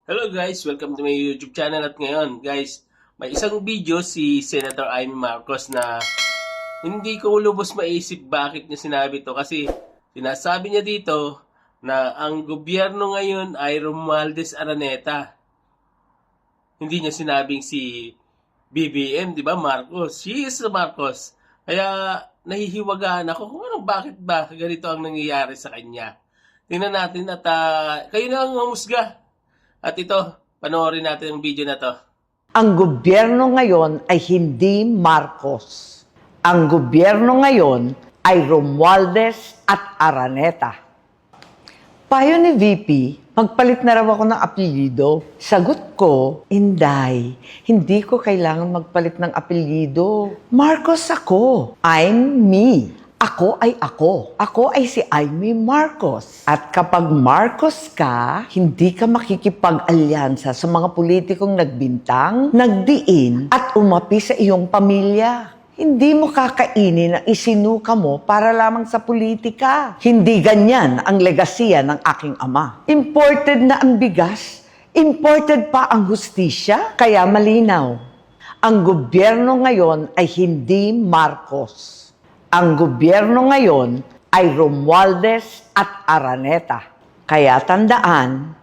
Hello guys, welcome to my YouTube channel at ngayon guys, may isang video si Senator Amy Marcos na hindi ko lubos maisip bakit niya sinabi to kasi sinasabi niya dito na ang gobyerno ngayon ay Romualdez Araneta. Hindi niya sinabing si BBM, di ba Marcos? She is Marcos. Kaya nahihiwagaan ako kung bakit ba ganito ang nangyayari sa kanya. Tingnan natin at kayo na lang humusga. At ito, panoorin natin ang video na to. Ang gobyerno ngayon ay hindi Marcos. Ang gobyerno ngayon ay Romualdez at Araneta. Payo ni VP, magpalit na raw ako ng apelyido. Sagot ko, Inday, hindi ko kailangan magpalit ng apelyido. Marcos ako. I'm me. Ako ay ako. Ako ay si Amy Marcos. At kapag Marcos ka, hindi ka makikipag-alyansa sa mga politikong nagbintang, nagdiin, at umapi sa iyong pamilya. Hindi mo kakainin ang isinuka mo para lamang sa politika. Hindi ganyan ang legasiya ng aking ama. Imported na ang bigas, imported pa ang hustisya, kaya malinaw. Ang gobyerno ngayon ay hindi Marcos. Ang gobyerno ngayon ay Romualdez at Araneta. Kaya tandaan,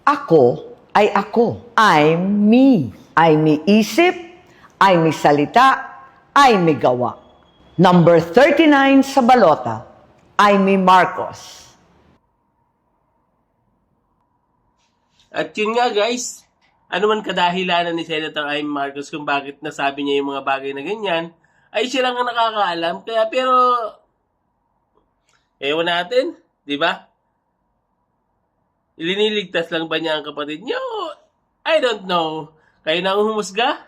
ako ay ako. I'm me. I'm me isip, I'm me salita, I'm me gawa. Number 39 sa balota, I'm me Marcos. At yun nga guys, ano man kadahilanan ni Senator Amy Marcos kung bakit nasabi niya yung mga bagay na ganyan, ay siya lang ang nakakaalam. Kaya pero, ewan natin, di ba? Iliniligtas lang ba niya ang kapatid niya? I don't know. Kayo na ang humusga.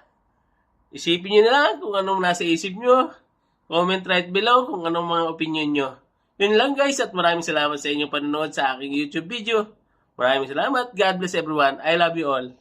Isipin niyo na lang kung anong nasa isip niyo. Comment right below kung anong mga opinion niyo. Yun lang guys at maraming salamat sa inyong panonood sa aking YouTube video. Maraming salamat. God bless everyone. I love you all.